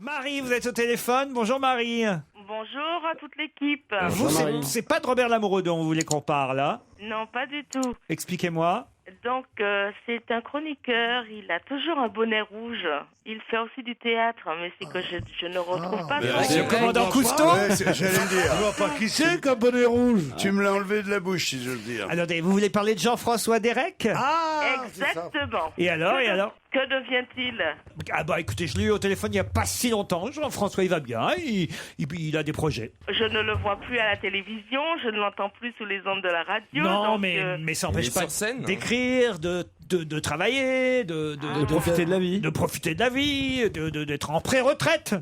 Marie, vous êtes au téléphone. Bonjour Marie. Bonjour à toute l'équipe. Vous, c'est pas de Robert Lamoureux dont vous voulez qu'on parle, là? Non, pas du tout. Expliquez-moi. Donc, c'est un chroniqueur, il a toujours un bonnet rouge. Il fait aussi du théâtre, mais c'est que je ne retrouve pas son C'est le commandant Cousteau. J'allais le dire. Je vois pas qui c'est qu'un bonnet rouge. Tu me l'as enlevé de la bouche, si j'ose dire. Alors, vous voulez parler de Jean-François Derek? Exactement. Et alors? Que devient-il? Ah bah écoutez, je l'ai eu au téléphone il n'y a pas si longtemps. Jean-François, il va bien, il a des projets. Je ne le vois plus à la télévision, je ne l'entends plus sous les ondes de la radio. Non, donc, mais ça n'empêche pas scène, d'écrire, de travailler, de profiter de la vie. De profiter de la vie, d'être en pré-retraite.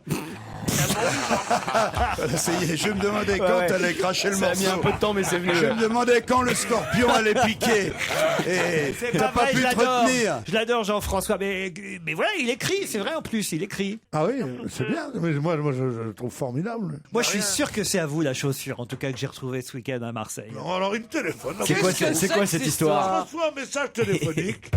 Ça y est, je me demandais quand t'allais cracher le morceau. Ça a mis un peu de temps, mais c'est venu. Je me demandais quand le scorpion allait piquer. Et C'est t'as pas vrai, pu je te l'adore. retenir. Je l'adore, Jean-François. Mais voilà, il écrit, c'est vrai en plus, il écrit. Ah oui, c'est bien. Mais moi, je le trouve formidable. Moi, je suis sûr que c'est à vous la chaussure, en tout cas que j'ai retrouvée ce week-end à Marseille. Non, alors il me téléphone. C'est quoi cette histoire? Reçois un message téléphonique.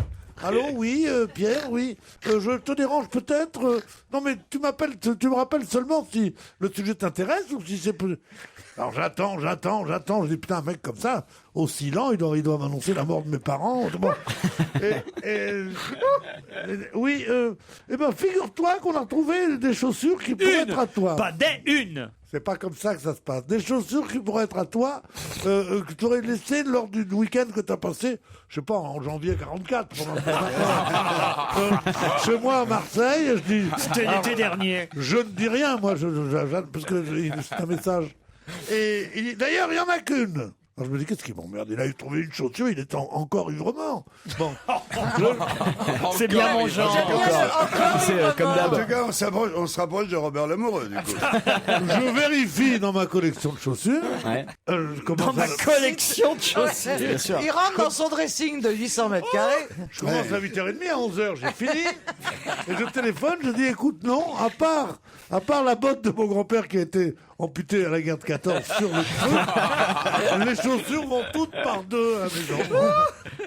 Allô, oui, Pierre, oui. Je te dérange peut-être. Non, mais tu me rappelles seulement si le sujet t'intéresse ou si c'est plus. Alors j'attends. Je dis putain, un mec comme ça, aussi lent, il doit m'annoncer la mort de mes parents. Bon. Oui, eh ben figure-toi qu'on a retrouvé des chaussures qui pourraient être à toi. Pas des une. C'est pas comme ça que ça se passe. Des chaussures qui pourraient être à toi, que tu aurais laissées lors du week-end que tu as passé, je sais pas, en janvier 44. Chez moi à Marseille, je dis. C'était l'été dernier. Je ne dis rien, moi, parce que c'est un message. Et d'ailleurs, il y en a qu'une. Alors je me dis, qu'est-ce qui m'emmerde? Il a trouvé une chaussure, il est encore ivre-mort. Bon. C'est bien mon genre. C'est comme En d'hab. tout cas, on se rapproche de Robert Lamoureux, du coup. Je vérifie dans ma collection de chaussures. Ouais. Dans ma collection de chaussures. Bien sûr. Il rentre dans son dressing de 800 mètres carrés. Je commence à 8h30, à 11h, j'ai fini. Et je téléphone, je dis, écoute, non, à part la botte de mon grand-père qui a été amputée à la guerre de 14 sur le feu, les chaussures vont toutes par deux à la maison.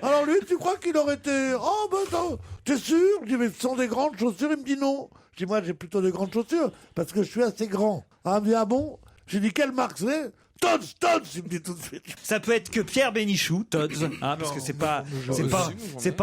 Alors lui, tu crois qu'il aurait été... Oh, ben non, t'es sûr? Je dis, mais ce sont des grandes chaussures? Il me dit non. Je dis, moi, j'ai plutôt des grandes chaussures, parce que je suis assez grand. Ah, il me dit, ah bon? J'ai dit, quelle marque c'est? Todds, il me dit tout de suite. Ça peut être que Pierre Bénichou, Todds, hein, parce que c'est pas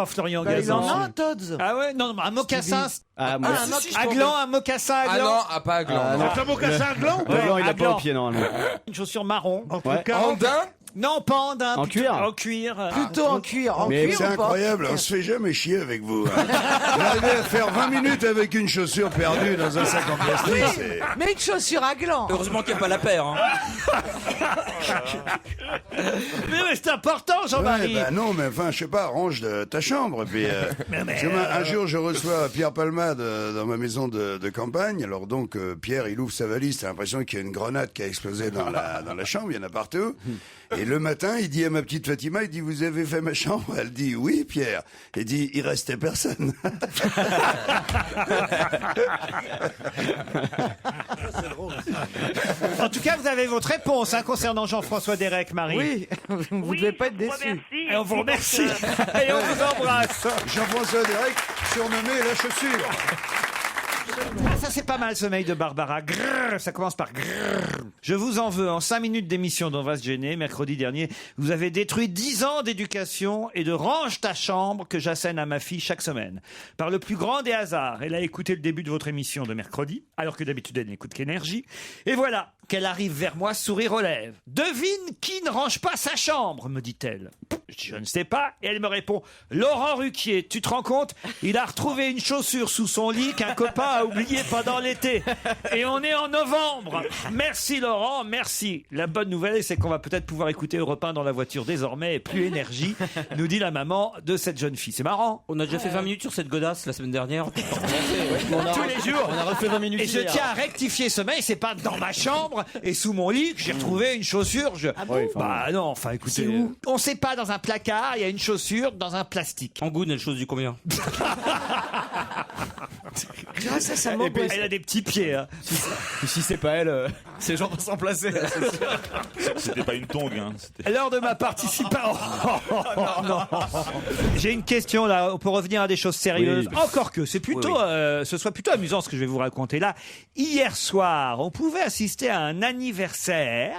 Florian Il en Gazan. a un, Todds. Ah ouais, non, un mocassin. Ah, moi, À gland, un mocassin à Ah gland. non, pas à gland. C'est un mocassin à gland? Le gland, il à a pas gland. au pied, normalement. Une chaussure marron. Entre Ouais. 40 Andin? Non, pas en daim. En plutôt cuir. En cuir. Plutôt en cuir. En Mais cuir C'est ou pas? incroyable, on se fait jamais chier avec vous. Hein. Vous arrivez à faire 20 minutes avec une chaussure perdue dans un sac en plastique, c'est... Mais une chaussure à gland. Heureusement qu'il n'y a pas la paire. Hein. Mais c'est important, Jean-Marie. Ouais, bah non, mais enfin, je sais pas, range ta chambre. Puis, parce que un jour, je reçois Pierre Palmade dans ma maison de campagne. Alors donc, Pierre, il ouvre sa valise. T'as l'impression qu'il y a une grenade qui a explosé dans la chambre. Il y en a partout. Et le matin, il dit à ma petite Fatima, il dit, vous avez fait ma chambre? Elle dit, oui, Pierre. Il dit, il restait personne. En tout cas, vous avez votre réponse hein, concernant Jean-François Derek, Marie. Oui, vous Oui, devez pas être je vous déçu. remercie. Et on vous remercie. Et on vous embrasse. Jean-François Derek, surnommé la chaussure. Ah, ça c'est pas mal ce mail de Barbara. Grrr, ça commence par grrr. Je vous en veux. En 5 minutes d'émission dont on va se gêner, mercredi dernier, vous avez détruit 10 ans d'éducation et de range ta chambre que j'assène à ma fille chaque semaine. Par le plus grand des hasards, elle a écouté le début de votre émission de mercredi, alors que d'habitude elle n'écoute qu'Énergie. Et voilà qu'elle arrive vers moi, sourire aux lèvres. Devine qui ne range pas sa chambre, me dit-elle. Je ne sais pas. Et elle me répond, Laurent Ruquier, tu te rends compte? Il a retrouvé une chaussure sous son lit qu'un copain a oublié pendant l'été. Et on est en novembre. Merci Laurent, merci. La bonne nouvelle, c'est qu'on va peut-être pouvoir écouter Europe 1 dans la voiture désormais, et plus Énergie, nous dit la maman de cette jeune fille. C'est marrant. On a déjà fait 20 minutes sur cette godasse la semaine dernière. Tous les jours. On a refait 20 minutes Et je hier. tiens à rectifier ce mail, c'est pas dans ma chambre et sous mon lit que j'ai retrouvé une chaussure. Bah non, enfin écoutez. On sait pas, dans un placard, il y a une chaussure dans un plastique. En goût, elle chose du combien? ça m'angoisse. Elle a des petits pieds. Hein. Si c'est pas elle, ces gens vont s'en placer. C'était pas une tongue, hein. Lors de ma participation. Non. J'ai une question là. On peut revenir à des choses sérieuses. Oui. Encore que c'est plutôt, ce soit plutôt amusant ce que je vais vous raconter là. Hier soir, on pouvait assister à un anniversaire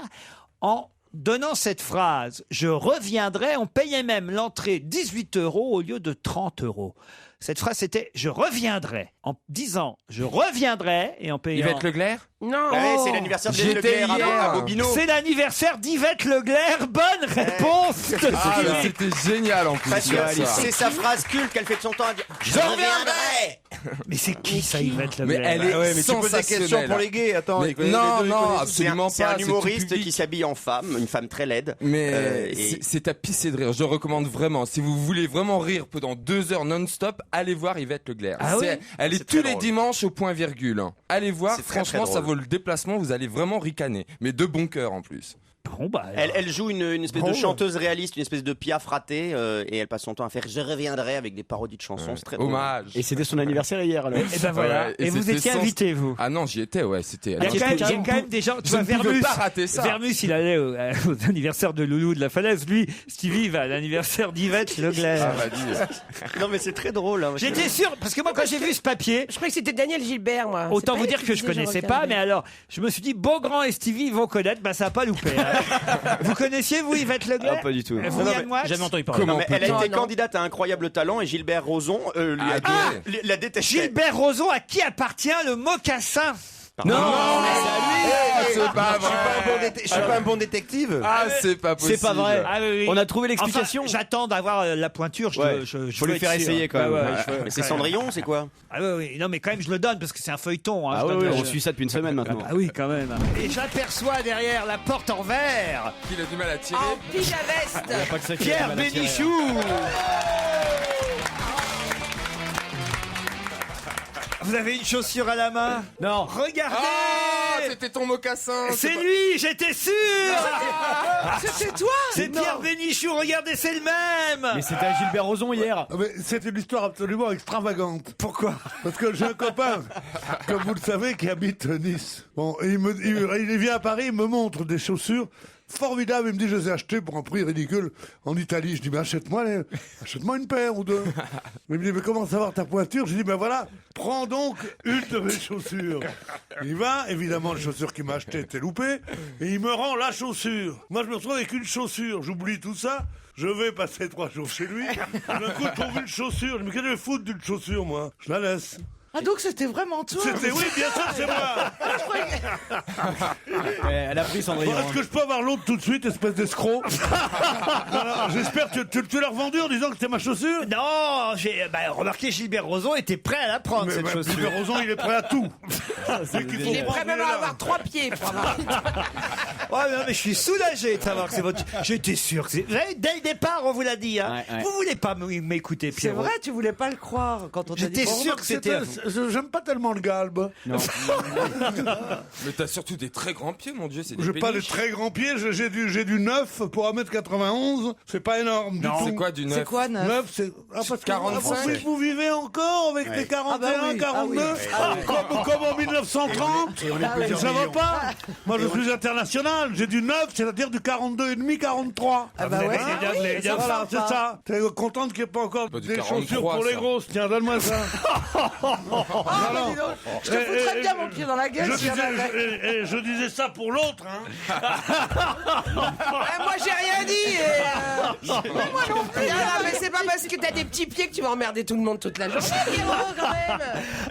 en donnant cette phrase. Je reviendrai. On payait même l'entrée 18 € au lieu de 30 €. Cette phrase c'était je reviendrai. En disant je reviendrai et en payant. Yvette Leclerc? Non. C'est l'anniversaire de J'étais Leclerc hier. à Bobino. C'est l'anniversaire d'Yvette Leclerc. Bonne réponse de Stevie. C'était génial en plus. Parce que c'est sa phrase culte qu'elle fait de son temps à dire « Je reviendrai !» Mais c'est qui ça, Yvette Mais Leclerc? elle est Ouais, mais tu poses des questions pour les gays, attends. Mais ils connaissent non, les deux, ils non, connaissent. absolument C'est pas, un c'est humoriste tout public. qui s'habille en femme, une femme très laide. Mais et- c'est à pisser de rire. Je recommande vraiment. Si vous voulez vraiment rire pendant 2 heures non-stop, allez voir Yvette Leclerc. Ah oui Elle est C'est tous très les drôle. dimanches au point virgule. Allez voir. C'est très, très Franchement, ça drôle. vaut le déplacement. Vous allez vraiment ricaner. Mais de bon cœur en plus. Bon, bah, Elle joue une espèce de Drôle. chanteuse réaliste, une espèce de Piaf ratée, et elle passe son temps à faire « Je reviendrai » avec des parodies de chansons. C'est très drôle. Hommage. Et c'était son anniversaire hier, alors. Et ben voilà. Ouais, et vous c'était étiez sans- invité, vous. Ah non, j'y étais, ouais. C'était. Il y a quand même des gens. Tu Je vois, ne pouvais Vermus. pas rater ça. Vermus, il allait aux anniversaires de Loulou de la Falaise. Lui, Stevie va à l'anniversaire d'Yvette Leclerc. Ah, bah, dis. Non mais c'est très drôle. Hein. J'étais sûr, parce que moi, quand j'ai vu ce papier, Je croyais que c'était Daniel Gilbert, moi. autant C'est pas vous elle dire qui que je disait connaissais je pas, reviendrai. mais alors, je me suis dit, Beaugrand et Stevie vont connaître, bah ça a pas loupé. Hein. Vous connaissiez, vous, Yvette Leclerc? Ah, pas du tout. Vous, Non, Yann mais Moix Jamais entendu parler. Comment Non, mais elle a Non, été non. candidate à Incroyable Talent et Gilbert Rozon la détestait. Gilbert Rozon, à qui appartient le mocassin? Non, c'est c'est pas vrai. Je suis pas un bon détective. Ah, c'est pas possible. C'est pas vrai. Ah, oui, oui. On a trouvé l'explication. Enfin, j'attends d'avoir la pointure. Ouais. Faut lui veux faire être sûr. essayer, quand même. Ouais, Ouais. je veux- Mais c'est quand même. Cendrillon, c'est quoi? Ah oui, oui. Non, mais quand même, je le donne parce que c'est un feuilleton. Hein, Ah je oui, donne oui, le- on suit ça depuis une semaine maintenant. Ah oui, quand même. Et j'aperçois derrière la porte en verre Il a du mal à tirer. En pige à veste. Pas que ça qui Pierre a mal à tirer. Bénichou. Vous avez une chaussure à la main? Non. Regardez. Ah, c'était ton mocassin. C'est pas- lui, j'étais sûr. C'était toi C'est Pierre Bénichou. Regardez, c'est le même. Mais c'était à Gilbert Rozon hier. Ah, mais c'est une histoire absolument extravagante. Pourquoi? Parce que j'ai un copain, comme vous le savez, qui habite Nice. Bon, et il vient à Paris, il me montre des chaussures formidables. Il me dit, je les ai achetées pour un prix ridicule en Italie. Je dis, mais achète-moi une paire ou deux. Il me dit, mais comment savoir ta pointure? Je dis, ben voilà, prends donc une de mes chaussures. Il va, évidemment, les chaussures qu'il m'a achetées étaient loupées, et il me rend la chaussure. Moi, je me retrouve avec une chaussure. J'oublie tout ça. Je vais passer 3 jours chez lui. D'un coup, je trouve une chaussure. Je me dis, qu'est-ce que je vais foutre d'une chaussure, moi? Je la laisse. Ah, donc c'était vraiment toi. C'était, oui, bien sûr, c'est moi. Elle a pris Cendrillon. Est-ce que je peux avoir l'autre tout de suite, espèce d'escroc? Non, j'espère que tu l'as revendu en disant que c'était ma chaussure? Non, j'ai remarqué Gilbert Rozon était prêt à la prendre, cette chaussure. Gilbert Rozon, il est prêt à tout. C'est qu'il faut Il est prêt prendre, même il est à là. avoir 3 pieds pour avoir. Ouais, non, mais je suis soulagé de savoir que c'est votre. J'étais sûr que c'est. Vous savez, dès le départ, on vous l'a dit. Hein. Ouais, ouais. Vous voulez pas m'écouter, C'est Pierrot. vrai, tu voulais pas le croire quand on t'a dit. J'étais Bon, sûr que c'était. J'aime pas tellement le galbe. Non. Mais t'as surtout des très grands pieds, mon Dieu. C'est des J'ai pas des péniches. très grands pieds, j'ai du 9 pour 1m91. C'est pas énorme du tout. C'est quoi du 9? C'est quoi, neuf 9, c'est. Ah, parce que 45. vous vivez encore avec des 41, Ah bah oui. 42, comme en 1930. Ça va pas? Moi, je suis international. J'ai du 9, c'est-à-dire du 42,5, 43. Ah bah ouais. Voilà, c'est ça. T'es contente qu'il n'y ait pas encore Pas du des 43, chaussures pour les ça. grosses. Tiens, donne-moi ça. Ah, bah dis donc, je te foutrais bien mon pied dans la gueule. Je s'il y en avait. je disais ça pour l'autre. Hein. Moi j'ai rien dit. Moi non plus. Ah, mais c'est pas parce que t'as des petits pieds que tu vas emmerder tout le monde toute la journée, Pierrot, quand même.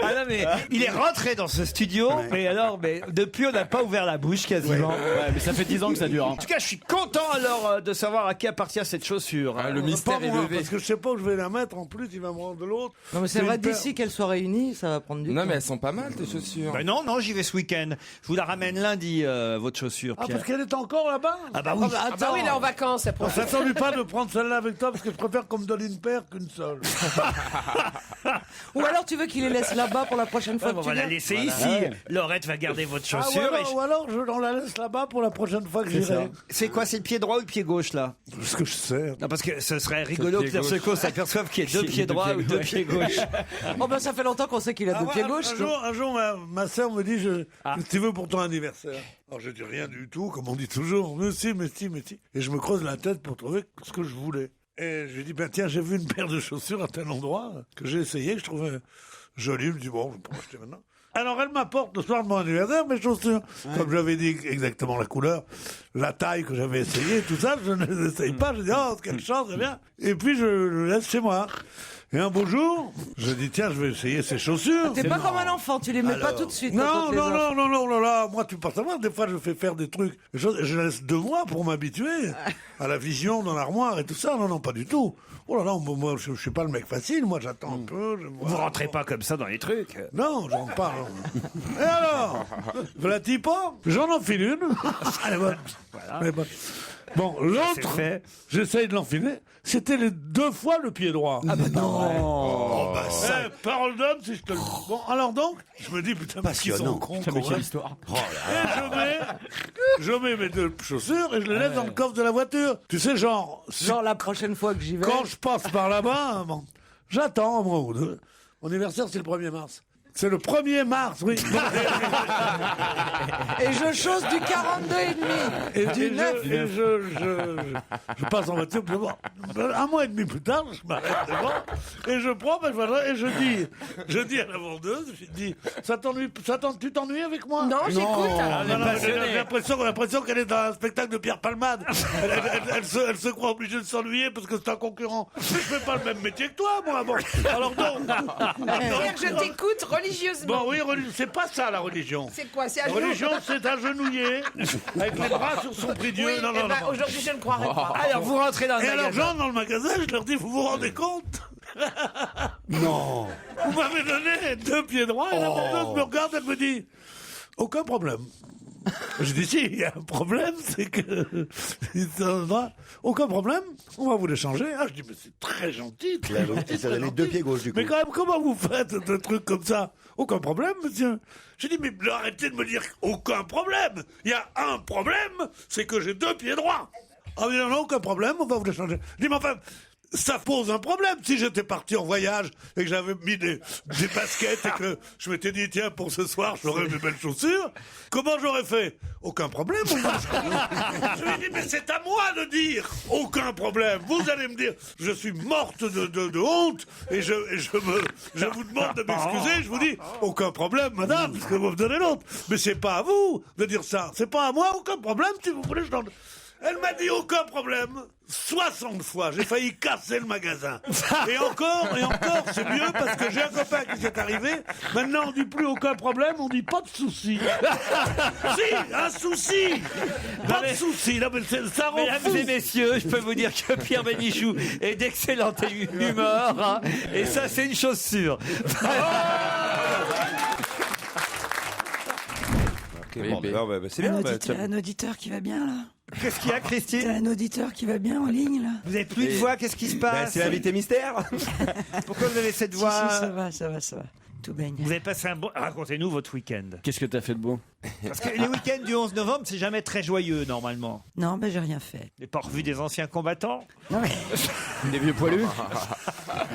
Ah non, mais il est rentré dans ce studio, mais alors, depuis, on n'a pas ouvert la bouche quasiment. Ouais, mais ça fait 10 ans que ça dure. En tout cas, je suis content alors de savoir à qui appartient cette chaussure. Ah, le Pas mystère est moi, levé. parce que je sais pas où je vais la mettre. En plus, il va me rendre de l'autre. Non, mais c'est C'est vrai, une paire. d'ici qu'elles soient réunies, ça va prendre du Non, temps. mais elles sont pas mal, tes chaussures. Ben non, j'y vais ce week-end. Je vous la ramène lundi, votre chaussure, Ah, Pierre. parce qu'elle est encore là-bas? Ah bah oui. Ah bah oui, il est en vacances. On s'attendait pas de prendre celle-là avec toi parce que je préfère qu'on me donne une paire qu'une seule. Ou alors tu veux qu'il les laisse là-bas pour la prochaine fois Ah, que on tu va la viens laisser ici. ouais. Laurette va garder votre Ah, chaussure. ou alors on la laisse là-bas pour la prochaine fois que j'irai. C'est quoi, c'est le pied droit ou le pied gauche là? Ce que je sais. Non, parce que ce serait rigolo que pied gauche. Pierre Secot s'aperçoive qu'il y a deux pieds droits ou deux pieds gauches. Oh ben ça fait longtemps qu'on sait qu'il a deux pieds gauches. Un jour, ma sœur me dit qu'est-ce que tu veux pour ton anniversaire? Alors je dis rien du tout, comme on dit toujours. Mais si. Et je me creuse la tête pour trouver ce que je voulais. Et je lui dis, ben tiens, j'ai vu une paire de chaussures à tel endroit que j'ai essayé, que je trouvais jolie. Je me dis, bon, je peux acheter maintenant. Alors elle m'apporte le soir de mon anniversaire mes chaussures. Comme j'avais dit exactement la couleur, la taille que j'avais essayé, tout ça, je ne les essaye pas. Je dis, oh, quelle chance, c'est bien. Et puis je le laisse chez moi. Et un beau jour, je dis, tiens, je vais essayer ces chaussures. T'es pas comme un enfant, tu les mets pas tout de suite. Non, là, moi, tu peux pas savoir, des fois, je fais faire des trucs. Je laisse 2 mois pour m'habituer à la vision dans l'armoire et tout ça. Non, pas du tout. Oh là là, moi, je suis pas le mec facile, moi, j'attends un peu. Vous rentrez pas comme ça dans les trucs. Non, j'en parle. Et alors, voilà-t-il pas? J'en enfile une. Elle est bonne. Voilà. Elle est bonne. Bon, l'autre, j'essaye de l'enfiler. C'était les 2 fois le pied droit. Ah bah non. Oh, bah ça. Parole d'homme, si je te le dis. Bon, alors donc, je me dis, putain, parce qu'ils sont cons. Putain, mais quelle histoire. Et je mets mes 2 chaussures et je les laisse dans le coffre de la voiture. Tu sais, genre la prochaine fois que j'y vais. Quand je passe par là-bas, bon, j'attends un mois ou 2. Mon anniversaire, c'est le 1er mars. C'est le 1er mars, oui. Et je chausse du 42,5. Et du 9. Et je passe en voiture, puis bon, 1 mois et demi plus tard, je m'arrête devant, et je prends, et je dis à la vendeuse, je dis, tu t'ennuies avec moi? Non, j'écoute. J'ai l'impression qu'elle est dans un spectacle de Pierre Palmade. Elle se croit obligée de s'ennuyer parce que c'est un concurrent. Mais je fais pas le même métier que toi, moi. Bon, alors donc. C'est-à-dire que je t'écoute religieusement. Bon, oui, c'est pas ça la religion. C'est quoi? C'est La religion, c'est agenouillé, avec les bras sur son prie-dieu. Oui, non. Aujourd'hui, je ne croirais pas. Alors, vous rentrez dans le magasin. Et alors, j'entre dans le magasin, je leur dis, vous vous rendez compte? Non. Vous m'avez donné 2 pieds droits, et la vendeuse me regarde, elle me dit, aucun problème. Je dis, si, il y a un problème, c'est que... Aucun problème, on va vous les changer. Ah, je dis, mais c'est très gentil. Ça donne les 2 pieds gauches, du coup. Mais quand même, comment vous faites des trucs comme ça? Aucun problème, monsieur. J'ai dit, mais arrêtez de me dire aucun problème. Il y a un problème, c'est que j'ai 2 pieds droits. Ah, mais non, aucun problème, on va vous les changer. Je dis, mais enfin... Ça pose un problème si j'étais parti en voyage et que j'avais mis des baskets et que je m'étais dit, tiens, pour ce soir, j'aurais mes belles chaussures. Comment j'aurais fait? Aucun problème. Je lui ai dit, mais c'est à moi de dire aucun problème. Vous allez me dire, je suis morte de honte et je vous demande de m'excuser. Je vous dis, aucun problème, madame, parce que vous me donnez l'autre. Mais c'est pas à vous de dire ça. C'est pas à moi, aucun problème. Si vous voulez, Elle m'a dit aucun problème. 60 fois, j'ai failli casser le magasin. Et encore, c'est mieux parce que j'ai un copain qui s'est arrivé. Maintenant, on dit plus aucun problème, on dit pas de souci. Si, un souci. Pas de souci. Non, mais ça rend Mesdames fou. et messieurs, je peux vous dire que Pierre Bénichou est d'excellente humeur. Hein, et ça, c'est une chose sûre. C'est bien. Un auditeur qui va bien là. Qu'est-ce qu'il y a, Christine? Un auditeur qui va bien en ligne là. Vous avez plus de voix, qu'est-ce qui se passe? C'est l'invité mystère. Pourquoi vous avez cette voix? Si, ça va. Tout baigne. Vous avez passé un bon... Racontez-nous votre week-end. Qu'est-ce que t'as fait de beau? Parce que les week-ends du 11 novembre, c'est jamais très joyeux, normalement. Non, ben j'ai rien fait. Vous n'avez pas revu des anciens combattants? Non mais, Des vieux poilus?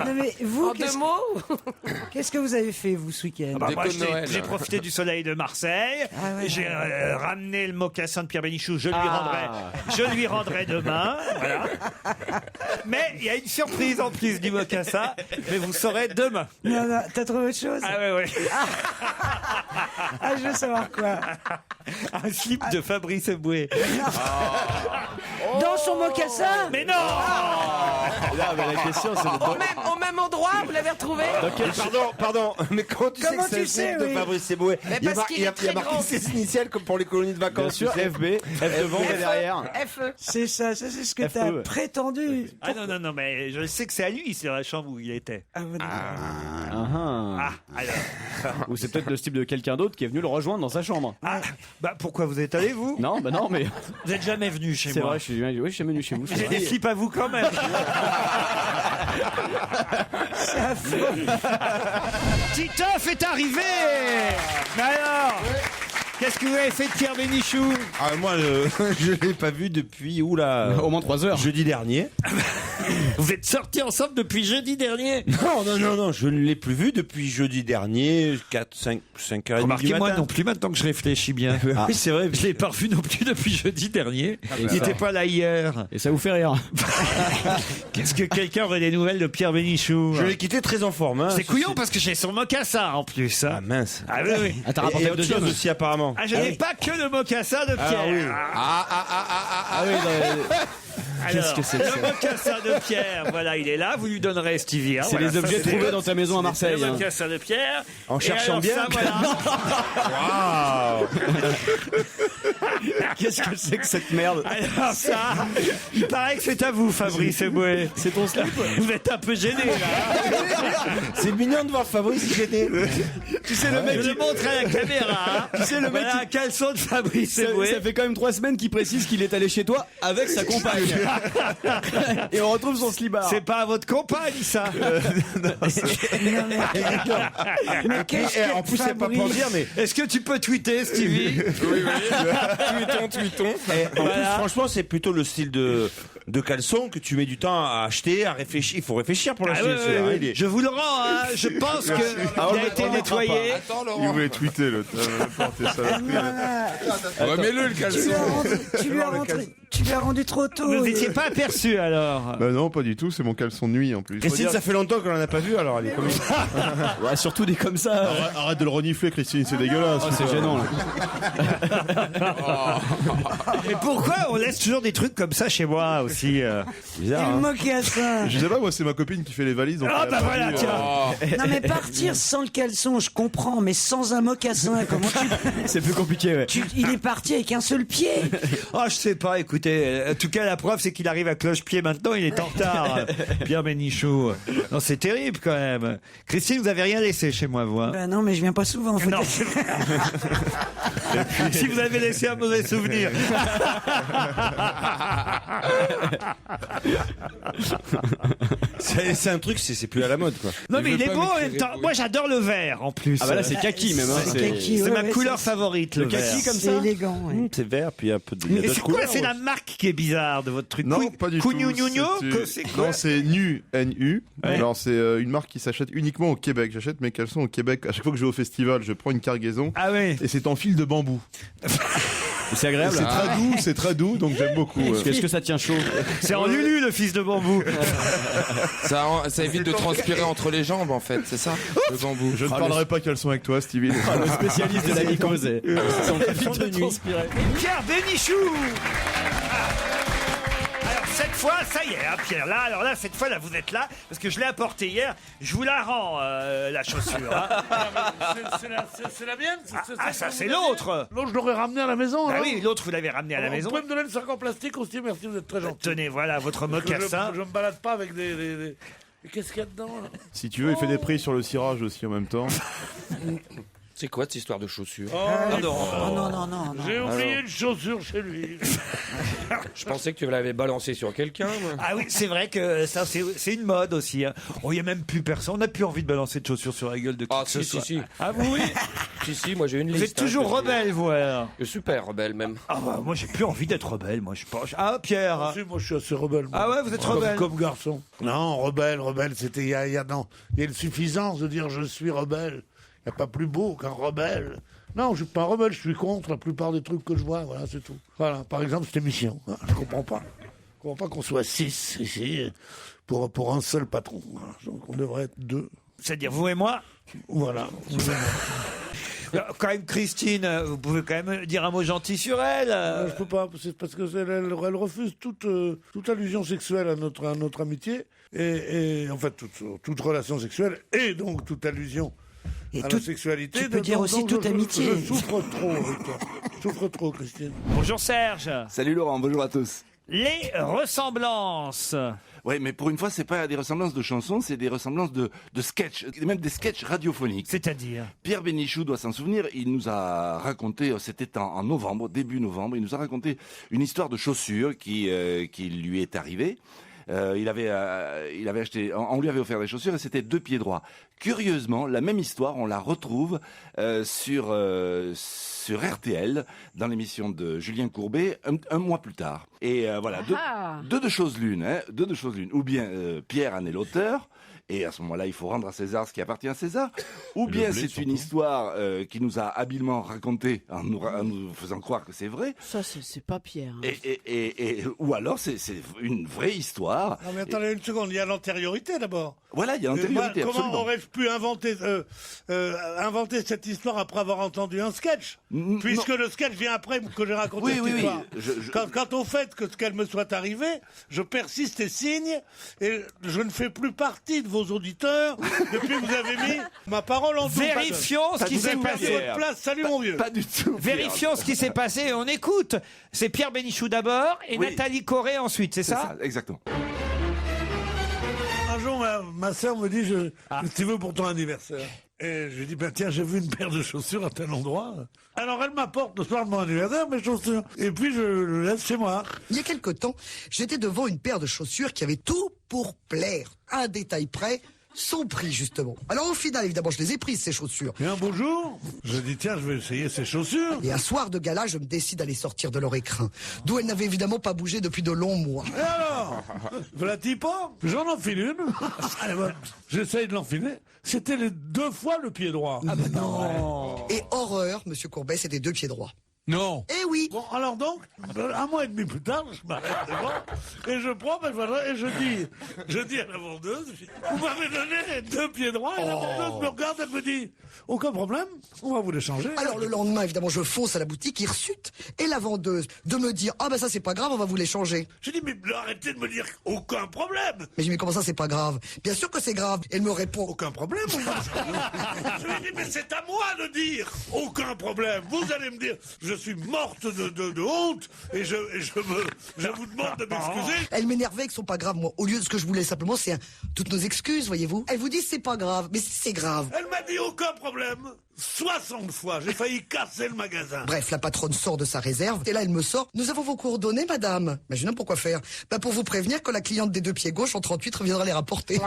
non, mais vous, En 2 mots? qu'est-ce que vous avez fait vous ce week-end? Ah bah, moi, Déco de Noël. j'ai profité du soleil de Marseille. Ah ouais, J'ai ramené le mocassin de Pierre Bénichou. Je lui rendrai demain. Voilà. Mais il y a une surprise en plus du mocassin. Mais vous saurez demain. Non, t'as trouvé autre chose? Ah ouais. Ah, je veux savoir quoi. Un slip de Fabrice Eboué. Dans son mocassin? Mais non. Là, mais la question, c'est de... Au même endroit, vous l'avez retrouvé? Pardon, mais comment tu sais Comment que c'est tu sais, le slip oui. de Fabrice Eboué? Mais Il y a parce qu'il est très marqué grand. ses initiales comme pour les colonies de Bien vacances. sûr, tu sais. FB, F devant et derrière. FE. C'est ça, c'est ce que FE. t'as prétendu. Ah non, mais je sais que c'est à lui, c'est dans la chambre où il était. Ah, voilà. Ah, alors. Ou c'est peut-être le style de quelqu'un d'autre qui est venu le rejoindre dans sa chambre. Ah, bah pourquoi vous êtes allé, vous? Non, bah non, mais Vous êtes jamais venu chez c'est moi. vrai, je suis venu chez vous. c'est J'ai vrai. des slips à vous quand même. C'est affreux. Titoff est arrivé. Mais alors, qu'est-ce que vous avez fait de Pierre Bénichou? Ah, moi, je l'ai pas vu depuis, Au moins 3 heures. jeudi dernier. Vous êtes sortis ensemble depuis jeudi dernier? Non, je ne l'ai plus vu depuis jeudi dernier, 5 heures et demie du Remarquez-moi matin. non plus maintenant que je réfléchis bien. Oui, c'est vrai. Je l'ai pas revu non plus depuis jeudi dernier. Il n'était pas là hier. Et ça vous fait rire. Qu'est-ce que quelqu'un aurait des nouvelles de Pierre Bénichou? Je l'ai quitté très en forme. Hein. C'est couillon parce que j'ai son mocassin en plus. Hein. Ah mince. Ah oui, oui. Ah, t'as Et rapporté le autre deuxième chose aussi apparemment. Ah, je n'ai pas que le mocassin de Pierre. oui. Ah oui, Qu'est-ce que c'est que Le ça mocassin de Pierre, voilà, il est là. Vous lui donnerez Stevie. Hein, C'est voilà, les objets ça, trouvés dans ta maison à Marseille. Le hein. mocassin de Pierre. En Et cherchant alors, bien. ça, voilà. Waouh. Qu'est-ce que c'est que cette merde? Alors ça, il paraît que c'est à vous, Fabrice Eboué. C'est ton slip? Vous êtes un peu gêné là. C'est mignon de voir Fabrice gêné. Tu sais, le mec, Je le montre à la caméra. Hein. Tu sais, le mec Voilà un caleçon de Fabrice Eboué. ça fait quand même 3 semaines qu'il précise qu'il est allé chez toi avec sa compagne. Et on retrouve son slibard. C'est pas à votre compagne, ça. Mais qu'est-ce En que plus, c'est pas pour dire, mais Est-ce que tu peux tweeter, Stevie? Oui. Tweetons. en plus, franchement, c'est plutôt le style de caleçon que tu mets du temps à acheter, à réfléchir. Il faut réfléchir pour Ah l'acheter. ouais, celui-là, ouais, hein, ouais. il est- Je vous le rends, hein. Je pense qu'il a été nettoyé. Attends, Il Laurent. voulait tweeter, l'autre. Remets-le, le tu caleçon. lui as rendu trop tôt. Vous n'étiez pas aperçu alors. Bah non, pas du tout, c'est mon caleçon de nuit en plus. Christine, ça fait longtemps qu'on en a pas vu, alors elle est comme Ouais, surtout des comme ça. Arrête de le renifler, Christine, c'est dégueulasse. Oh, c'est gênant. Là. Mais pourquoi on laisse toujours des trucs comme ça chez moi aussi bizarre. Le Hein. mocassin. Je sais pas, moi c'est ma copine qui fait les valises. Donc Ah elle a bah pas voilà, vu, tiens. Non mais partir sans le caleçon, je comprends, mais sans un mocassin, comment C'est plus compliqué, ouais. il est parti avec un seul pied. Oh, je sais pas, écoutez. En tout cas, la preuve, c'est qu'il arrive à cloche-pied maintenant, il est en retard. Pierre Bénichou. Non, c'est terrible quand même. Christine, vous avez rien laissé chez moi, vous. Hein. Ben non, mais je viens pas souvent. Faut Non, dire. c'est vrai. Si vous avez laissé un mauvais souvenir. C'est un truc, c'est plus à la mode, quoi. Non, Il mais veut il est pas beau en m'éclairer, même temps. oui. Moi, j'adore le vert en plus. Ah bah là, c'est kaki même. Hein. C'est kaki, C'est ouais, ma ouais, couleur c'est- favorite, le vert. kaki comme C'est ça. élégant. Ouais. C'est vert, puis un peu de. il y a Et d'autres c'est quoi? couleurs, C'est ouais. la marque qui est bizarre de votre truc. Non, pas du tout. C'est quoi? Non, c'est NU, NU. Ouais. Alors, c'est une marque qui s'achète uniquement au Québec. J'achète mes caleçons au Québec. À chaque fois que je vais au festival, je prends une cargaison. Ah oui. Et c'est en fil de bambou. C'est agréable. C'est très doux, donc j'aime beaucoup. Qu'est-ce que ça tient chaud? C'est en Lulu, le fils de bambou. Ça évite de transpirer entre les jambes, en fait, c'est ça? Le bambou. Je ne parlerai pas caleçon avec toi, Stevie. Le spécialiste de la mycose. C'est en Façon de de nuit. transpirer. Pierre Bénichou. Alors cette fois, ça y est, hein, Pierre. Là, alors là, cette fois, là, vous êtes là parce que je l'ai apporté hier. Je vous la rends, la chaussure. Hein. C'est la mienne. Ah, ça, c'est l'autre. L'autre, je l'aurais ramené à la maison. Ah alors. oui, l'autre, vous l'avez ramené à la maison. Vous pouvez me donner le sac en plastique aussi, merci, vous êtes très gentil. Tenez, voilà votre Parce que mocassin. Je me balade pas avec des... Et qu'est-ce qu'il y a dedans là? Si tu veux, il fait des prix sur le cirage aussi en même temps. C'est quoi cette histoire de chaussures? Oh non, non, non, non. J'ai oublié une chaussure chez lui. Je pensais que tu l'avais balancé sur quelqu'un. moi. Ah oui, c'est vrai que ça, c'est une mode aussi. Hein. Oh, il n'y a même plus personne. On n'a plus envie de balancer de chaussures sur la gueule de qui Ah, que ce si, soit. si. Ah vous, oui. Si, moi j'ai une Vous liste. êtes toujours rebelle, vous, alors. Super rebelle, même. Ah bah, moi, j'ai plus envie d'être rebelle. Moi, je pense. Ah, Pierre. Si, moi je suis assez rebelle. moi. Ah ouais, vous êtes rebelle. Comme garçon. Non, rebelle, c'était il y a une suffisance de dire je suis rebelle. Il n'y a pas plus beau qu'un rebelle. Non, je suis pas rebelle, je suis contre la plupart des trucs que je vois, voilà, c'est tout. Voilà, par exemple, cette émission, je comprends pas. Je comprends pas qu'on soit 6 ici pour un seul patron. Voilà. Donc on devrait être 2. C'est-à-dire vous et moi. Voilà. Quand même, Christine, vous pouvez quand même dire un mot gentil sur elle. Je peux pas, c'est parce que elle refuse toute allusion sexuelle à notre amitié et en fait toute relation sexuelle et donc toute allusion Et à tout- la sexualité. tu peux dire aussi toute amitié. Je souffre trop avec toi. Je souffre trop, Christine. Bonjour Serge. Salut Laurent, bonjour à tous. Les ressemblances. Ouais, mais pour une fois, c'est pas des ressemblances de chansons, c'est des ressemblances de sketchs, même des sketchs radiophoniques. C'est-à-dire Pierre Bénichou doit s'en souvenir, il nous a raconté, c'était en novembre, début novembre, il nous a raconté une histoire de chaussures qui lui est arrivée. il avait acheté, on lui avait offert des chaussures et c'était 2 pieds droits. Curieusement, la même histoire, on la retrouve sur RTL dans l'émission de Julien Courbet un mois plus tard. Et voilà, deux choses l'une, hein, deux choses l'une. Ou bien Pierre en est l'auteur. Et à ce moment-là, il faut rendre à César ce qui appartient à César. Ou bien c'est une histoire qui nous a habilement racontée en nous faisant croire que c'est vrai. Ça, c'est pas Pierre. Hein. Ou alors c'est une vraie histoire. Non mais attendez une seconde, il y a l'antériorité d'abord. Voilà, il y a l'antériorité, absolument. Comment aurais-je pu inventer cette histoire après avoir entendu un sketch? Puisque le sketch vient après que j'ai raconté cette histoire. Quant au fait que ce qu'elle me soit arrivé, je persiste et signe, et je ne fais plus partie de vos auditeurs depuis que vous avez mis ma parole en doute. Vérifions ce qui s'est passé. Votre place. Salut mon vieux. Pas du tout. Vérifions ce qui s'est passé et on écoute. C'est Pierre Bénichou d'abord et Nathalie Corée ensuite, c'est ça? Exactement. Un jour, ma sœur me dit, qu'est-ce que tu veux pour ton anniversaire? Et je lui dis, ben tiens, j'ai vu une paire de chaussures à tel endroit. Alors elle m'apporte le soir de mon anniversaire mes chaussures. Et puis je le laisse chez moi. Il y a quelque temps, j'étais devant une paire de chaussures qui avait tout pour plaire. À un détail près, son prix justement. Alors au final, évidemment, je les ai prises, ces chaussures. Et un beau jour, je dis, tiens, je vais essayer ces chaussures. Et un soir de gala, je me décide à les sortir de leur écrin, d'où elles n'avaient évidemment pas bougé depuis de longs mois. Et alors, voilà-t-il pas? J'en enfile une. Allez, bon, j'essaye de l'enfiler. C'était les 2 fois le pied droit. Ah ben non. Et horreur, monsieur Courbet, c'était 2 pieds droits. Non. Eh oui. Bon, alors donc, 1 mois et demi plus tard, je m'arrête devant et je prends, voilà, et je dis à la vendeuse, vous m'avez donné 2 pieds droits, et la vendeuse me regarde, elle me dit, aucun problème, on va vous les changer. Alors le lendemain, évidemment, je fonce à la boutique, hirsute, et la vendeuse de me dire, ah ben ça c'est pas grave, on va vous les changer. Je dis, mais arrêtez de me dire, aucun problème. Mais je dis, mais comment ça c'est pas grave? Bien sûr que c'est grave. Elle me répond, aucun problème. Je lui dis, mais c'est à moi de dire, aucun problème. Vous allez me dire, je suis morte de honte et je vous demande de m'excuser. Elle m'énervait que ce sont pas grave, moi. Au lieu de ce que je voulais simplement, c'est toutes nos excuses, voyez-vous. Elle vous dit c'est pas grave, mais c'est grave. Elle m'a dit aucun problème. 60 fois, j'ai failli casser le magasin. Bref, la patronne sort de sa réserve et là elle me sort, nous avons vos coordonnées madame. Mais je ne sais pas pourquoi faire. Bah pour vous prévenir que la cliente des 2 pieds gauche en 38 reviendra les rapporter.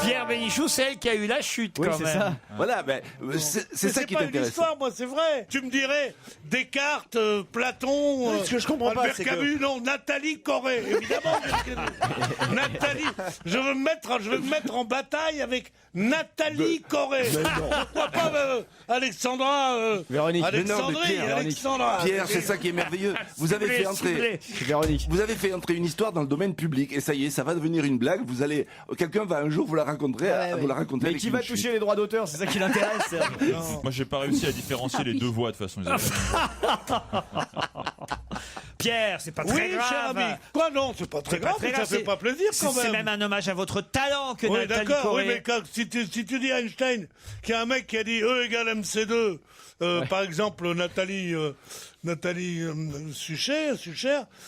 Pierre Bénichou, c'est elle qui a eu la chute quand même. Ça. Voilà, c'est ça qui est intéressant. L'histoire, moi c'est vrai. Tu me dirais Descartes, Platon, ce que je comprends Albert pas, Camus, non, Nathalie Corée, évidemment. Nathalie, je veux me mettre en bataille avec Nathalie Corée. Pourquoi pas Alexandra Véronique. Alexandrie, Alexandra. Pierre, c'est ça qui est merveilleux. Vous avez fait entrer une histoire dans le domaine public et ça y est, ça va devenir une blague. Quelqu'un va un jour vous la raconter, vous la raconter. Mais qui va toucher les droits d'auteur, c'est ça qui l'intéresse. Moi, j'ai pas réussi à différencier les 2 voix de façon. Pierre, c'est pas très grave. Cher ami. Quoi non, c'est pas très grave, mais ça fait pas plaisir quand même. C'est même un hommage à votre talent que oui, Nathalie d'accord, Corée. Oui, mais si tu dis à Einstein qu'il y a un mec qui a dit E égale MC2, par exemple Nathalie Sucher,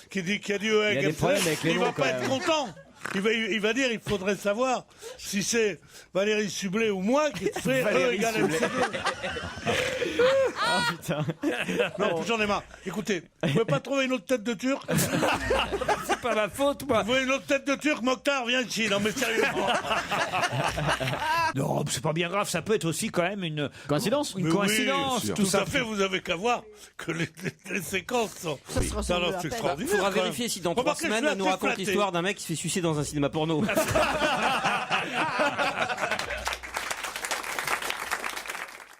qui a dit E égale MC2, il va pas être content. Il va dire, il faudrait savoir si c'est Valérie Sublet ou moi qui fait E égale MC2. Oh putain. Non, j'en ai marre. Écoutez, vous pouvez pas trouver une autre tête de Turc? C'est pas ma faute, moi. Vous voulez une autre tête de Turc? Mokhtar, viens ici. Non, mais sérieusement. Non, c'est pas bien grave, ça peut être aussi quand même une coïncidence. Une coïncidence, oui, tout à fait. Vous avez qu'à voir que les séquences sont. Ça se ressemble à peine. Il faudra vérifier si dans 3 semaines, elle nous raconte l'histoire d'un mec qui se fait sucer dans un cinéma porno.